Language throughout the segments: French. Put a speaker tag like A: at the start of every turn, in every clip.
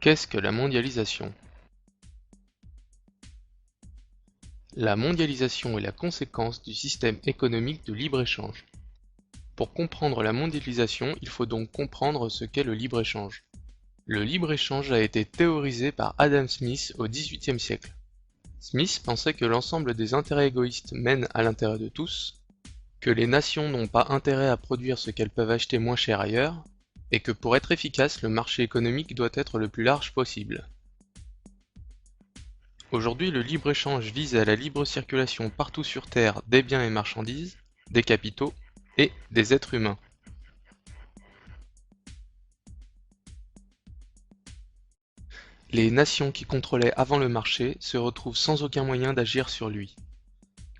A: Qu'est-ce que la mondialisation? La mondialisation est la conséquence du système économique de libre-échange. Pour comprendre la mondialisation, il faut donc comprendre ce qu'est le libre-échange. Le libre-échange a été théorisé par Adam Smith au XVIIIe siècle. Smith pensait que l'ensemble des intérêts égoïstes mènent à l'intérêt de tous, que les nations n'ont pas intérêt à produire ce qu'elles peuvent acheter moins cher ailleurs, et que pour être efficace, le marché économique doit être le plus large possible. Aujourd'hui, le libre-échange vise à la libre circulation partout sur Terre des biens et marchandises, des capitaux et des êtres humains. Les nations qui contrôlaient avant le marché se retrouvent sans aucun moyen d'agir sur lui.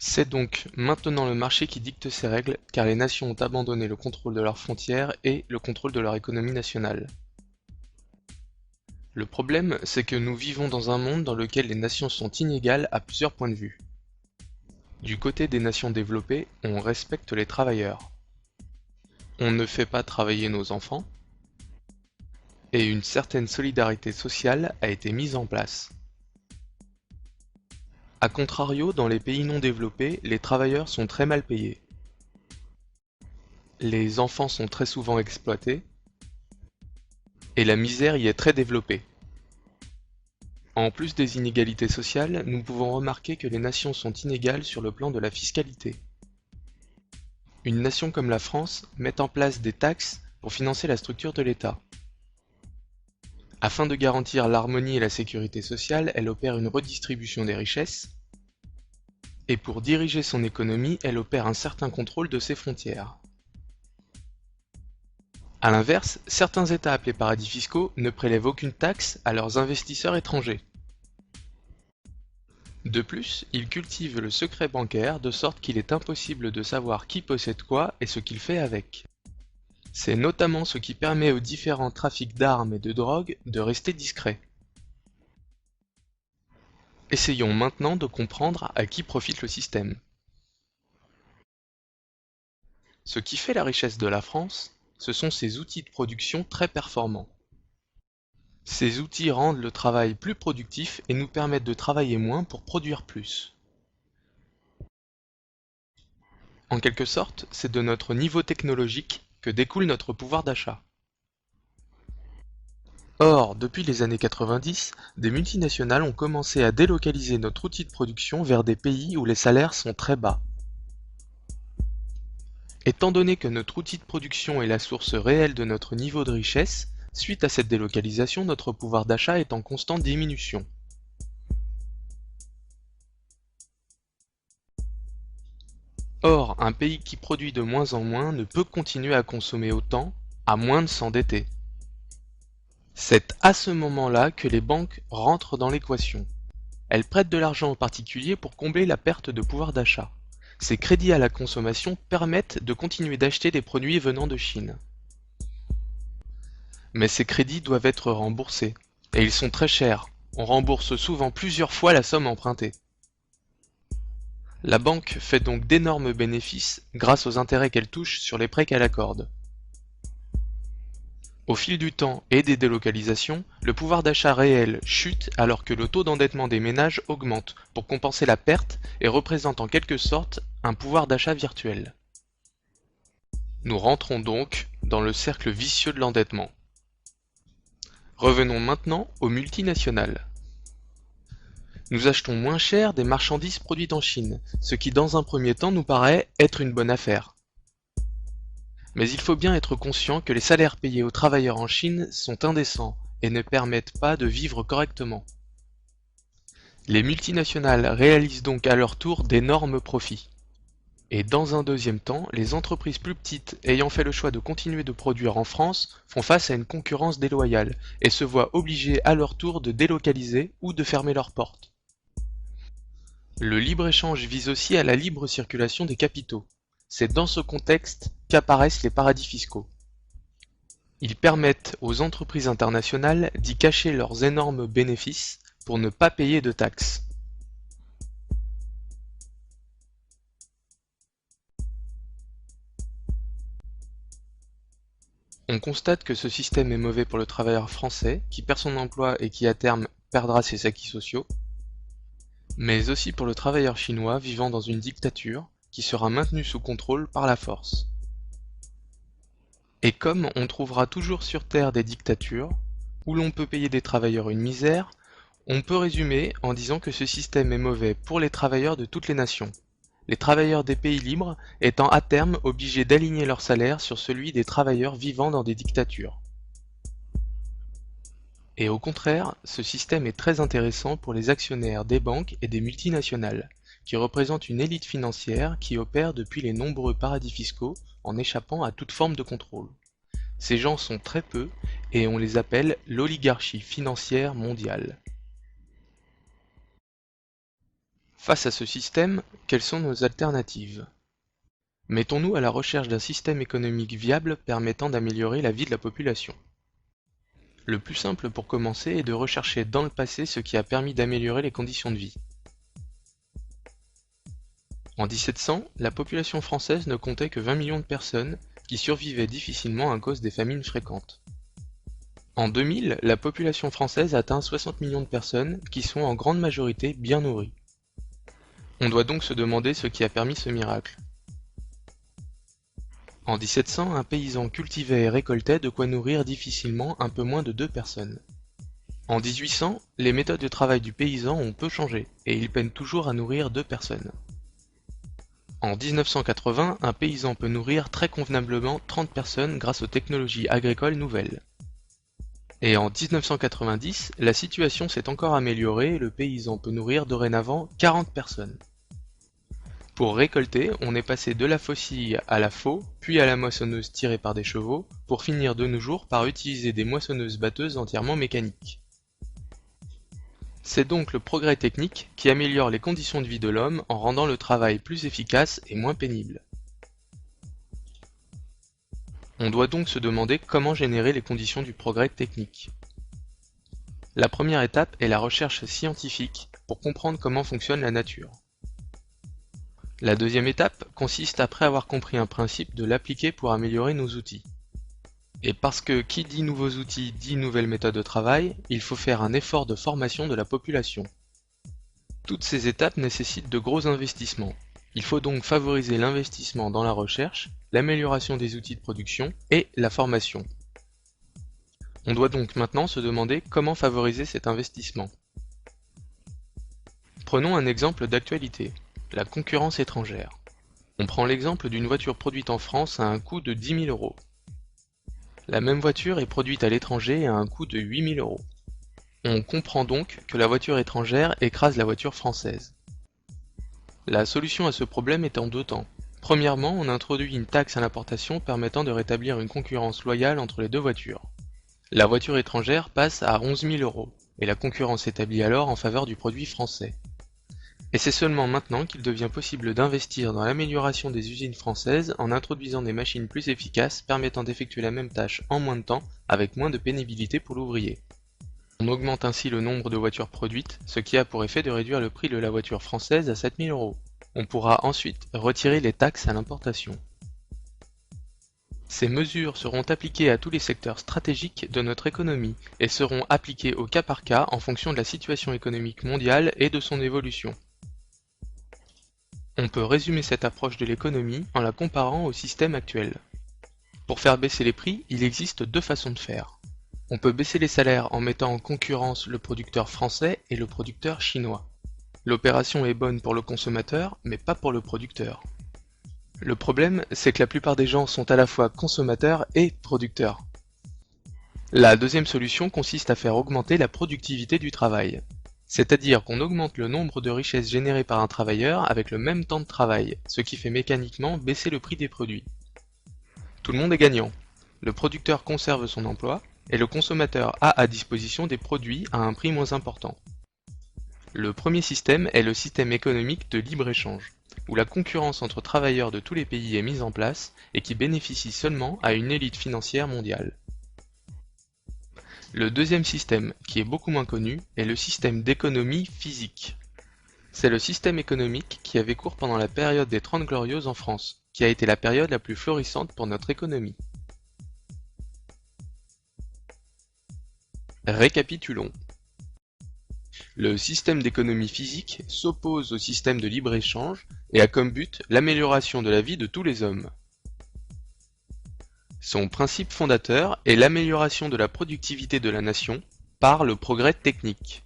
A: C'est donc maintenant le marché qui dicte ses règles, car les nations ont abandonné le contrôle de leurs frontières et le contrôle de leur économie nationale. Le problème, c'est que nous vivons dans un monde dans lequel les nations sont inégales à plusieurs points de vue. Du côté des nations développées, on respecte les travailleurs. On ne fait pas travailler nos enfants, et une certaine solidarité sociale a été mise en place. A contrario, dans les pays non développés, les travailleurs sont très mal payés. Les enfants sont très souvent exploités, et la misère y est très développée. En plus des inégalités sociales, nous pouvons remarquer que les nations sont inégales sur le plan de la fiscalité. Une nation comme la France met en place des taxes pour financer la structure de l'État. Afin de garantir l'harmonie et la sécurité sociale, elle opère une redistribution des richesses, et pour diriger son économie, elle opère un certain contrôle de ses frontières. A l'inverse, certains États appelés paradis fiscaux ne prélèvent aucune taxe à leurs investisseurs étrangers. De plus, ils cultivent le secret bancaire de sorte qu'il est impossible de savoir qui possède quoi et ce qu'il fait avec. C'est notamment ce qui permet aux différents trafics d'armes et de drogue de rester discrets. Essayons maintenant de comprendre à qui profite le système. Ce qui fait la richesse de la France, ce sont ses outils de production très performants. Ces outils rendent le travail plus productif et nous permettent de travailler moins pour produire plus. En quelque sorte, c'est de notre niveau technologique que découle notre pouvoir d'achat. Or, depuis les années 90, des multinationales ont commencé à délocaliser notre outil de production vers des pays où les salaires sont très bas. Étant donné que notre outil de production est la source réelle de notre niveau de richesse, suite à cette délocalisation, notre pouvoir d'achat est en constante diminution. Or, un pays qui produit de moins en moins ne peut continuer à consommer autant, à moins de s'endetter. C'est à ce moment-là que les banques rentrent dans l'équation. Elles prêtent de l'argent aux particuliers pour combler la perte de pouvoir d'achat. Ces crédits à la consommation permettent de continuer d'acheter des produits venant de Chine. Mais ces crédits doivent être remboursés, et ils sont très chers. On rembourse souvent plusieurs fois la somme empruntée. La banque fait donc d'énormes bénéfices grâce aux intérêts qu'elle touche sur les prêts qu'elle accorde. Au fil du temps et des délocalisations, le pouvoir d'achat réel chute alors que le taux d'endettement des ménages augmente pour compenser la perte et représente en quelque sorte un pouvoir d'achat virtuel. Nous rentrons donc dans le cercle vicieux de l'endettement. Revenons maintenant aux multinationales. Nous achetons moins cher des marchandises produites en Chine, ce qui dans un premier temps nous paraît être une bonne affaire. Mais il faut bien être conscient que les salaires payés aux travailleurs en Chine sont indécents et ne permettent pas de vivre correctement. Les multinationales réalisent donc à leur tour d'énormes profits. Et dans un deuxième temps, les entreprises plus petites ayant fait le choix de continuer de produire en France font face à une concurrence déloyale et se voient obligées à leur tour de délocaliser ou de fermer leurs portes. Le libre-échange vise aussi à la libre circulation des capitaux. C'est dans ce contexte qu'apparaissent les paradis fiscaux. Ils permettent aux entreprises internationales d'y cacher leurs énormes bénéfices pour ne pas payer de taxes. On constate que ce système est mauvais pour le travailleur français, qui perd son emploi et qui à terme perdra ses acquis sociaux, mais aussi pour le travailleur chinois vivant dans une dictature, qui sera maintenu sous contrôle par la force. Et comme on trouvera toujours sur Terre des dictatures, où l'on peut payer des travailleurs une misère, on peut résumer en disant que ce système est mauvais pour les travailleurs de toutes les nations, les travailleurs des pays libres étant à terme obligés d'aligner leur salaire sur celui des travailleurs vivant dans des dictatures. Et au contraire, ce système est très intéressant pour les actionnaires des banques et des multinationales, qui représentent une élite financière qui opère depuis les nombreux paradis fiscaux en échappant à toute forme de contrôle. Ces gens sont très peu et on les appelle l'oligarchie financière mondiale. Face à ce système, quelles sont nos alternatives? Mettons-nous à la recherche d'un système économique viable permettant d'améliorer la vie de la population. Le plus simple pour commencer est de rechercher dans le passé ce qui a permis d'améliorer les conditions de vie. En 1700, la population française ne comptait que 20 millions de personnes qui survivaient difficilement à cause des famines fréquentes. En 2000, la population française atteint 60 millions de personnes qui sont en grande majorité bien nourries. On doit donc se demander ce qui a permis ce miracle. En 1700, un paysan cultivait et récoltait de quoi nourrir difficilement un peu moins de 2 personnes. En 1800, les méthodes de travail du paysan ont peu changé, et il peine toujours à nourrir 2 personnes. En 1980, un paysan peut nourrir très convenablement 30 personnes grâce aux technologies agricoles nouvelles. Et en 1990, la situation s'est encore améliorée et le paysan peut nourrir dorénavant 40 personnes. Pour récolter, on est passé de la faucille à la faux, puis à la moissonneuse tirée par des chevaux, pour finir de nos jours par utiliser des moissonneuses-batteuses entièrement mécaniques. C'est donc le progrès technique qui améliore les conditions de vie de l'homme en rendant le travail plus efficace et moins pénible. On doit donc se demander comment générer les conditions du progrès technique. La première étape est la recherche scientifique pour comprendre comment fonctionne la nature. La deuxième étape consiste, après avoir compris un principe, de l'appliquer pour améliorer nos outils. Et parce que qui dit nouveaux outils dit nouvelles méthodes de travail, il faut faire un effort de formation de la population. Toutes ces étapes nécessitent de gros investissements. Il faut donc favoriser l'investissement dans la recherche, l'amélioration des outils de production et la formation. On doit donc maintenant se demander comment favoriser cet investissement. Prenons un exemple d'actualité, la concurrence étrangère. On prend l'exemple d'une voiture produite en France à un coût de 10 000 euros. La même voiture est produite à l'étranger à un coût de 8 000 euros. On comprend donc que la voiture étrangère écrase la voiture française. La solution à ce problème est en deux temps. Premièrement, on introduit une taxe à l'importation permettant de rétablir une concurrence loyale entre les deux voitures. La voiture étrangère passe à 11 000 euros, et la concurrence s'établit alors en faveur du produit français. Et c'est seulement maintenant qu'il devient possible d'investir dans l'amélioration des usines françaises en introduisant des machines plus efficaces permettant d'effectuer la même tâche en moins de temps avec moins de pénibilité pour l'ouvrier. On augmente ainsi le nombre de voitures produites, ce qui a pour effet de réduire le prix de la voiture française à 7 000 euros. On pourra ensuite retirer les taxes à l'importation. Ces mesures seront appliquées à tous les secteurs stratégiques de notre économie et seront appliquées au cas par cas en fonction de la situation économique mondiale et de son évolution. On peut résumer cette approche de l'économie en la comparant au système actuel. Pour faire baisser les prix, il existe deux façons de faire. On peut baisser les salaires en mettant en concurrence le producteur français et le producteur chinois. L'opération est bonne pour le consommateur, mais pas pour le producteur. Le problème, c'est que la plupart des gens sont à la fois consommateurs et producteurs. La deuxième solution consiste à faire augmenter la productivité du travail. C'est-à-dire qu'on augmente le nombre de richesses générées par un travailleur avec le même temps de travail, ce qui fait mécaniquement baisser le prix des produits. Tout le monde est gagnant. Le producteur conserve son emploi, et le consommateur a à disposition des produits à un prix moins important. Le premier système est le système économique de libre-échange, où la concurrence entre travailleurs de tous les pays est mise en place et qui bénéficie seulement à une élite financière mondiale. Le deuxième système, qui est beaucoup moins connu, est le système d'économie physique. C'est le système économique qui avait cours pendant la période des 30 Glorieuses en France, qui a été la période la plus florissante pour notre économie. Récapitulons. Le système d'économie physique s'oppose au système de libre-échange et a comme but l'amélioration de la vie de tous les hommes. Son principe fondateur est l'amélioration de la productivité de la nation par le progrès technique.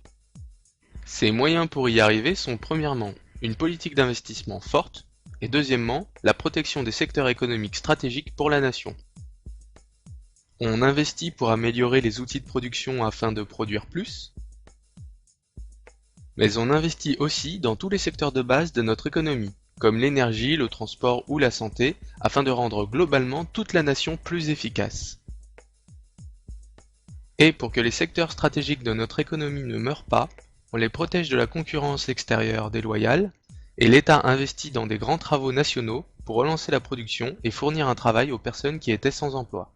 A: Ses moyens pour y arriver sont premièrement une politique d'investissement forte et deuxièmement la protection des secteurs économiques stratégiques pour la nation. On investit pour améliorer les outils de production afin de produire plus, mais on investit aussi dans tous les secteurs de base de notre économie, comme l'énergie, le transport ou la santé, afin de rendre globalement toute la nation plus efficace. Et pour que les secteurs stratégiques de notre économie ne meurent pas, on les protège de la concurrence extérieure déloyale, et l'État investit dans des grands travaux nationaux pour relancer la production et fournir un travail aux personnes qui étaient sans emploi.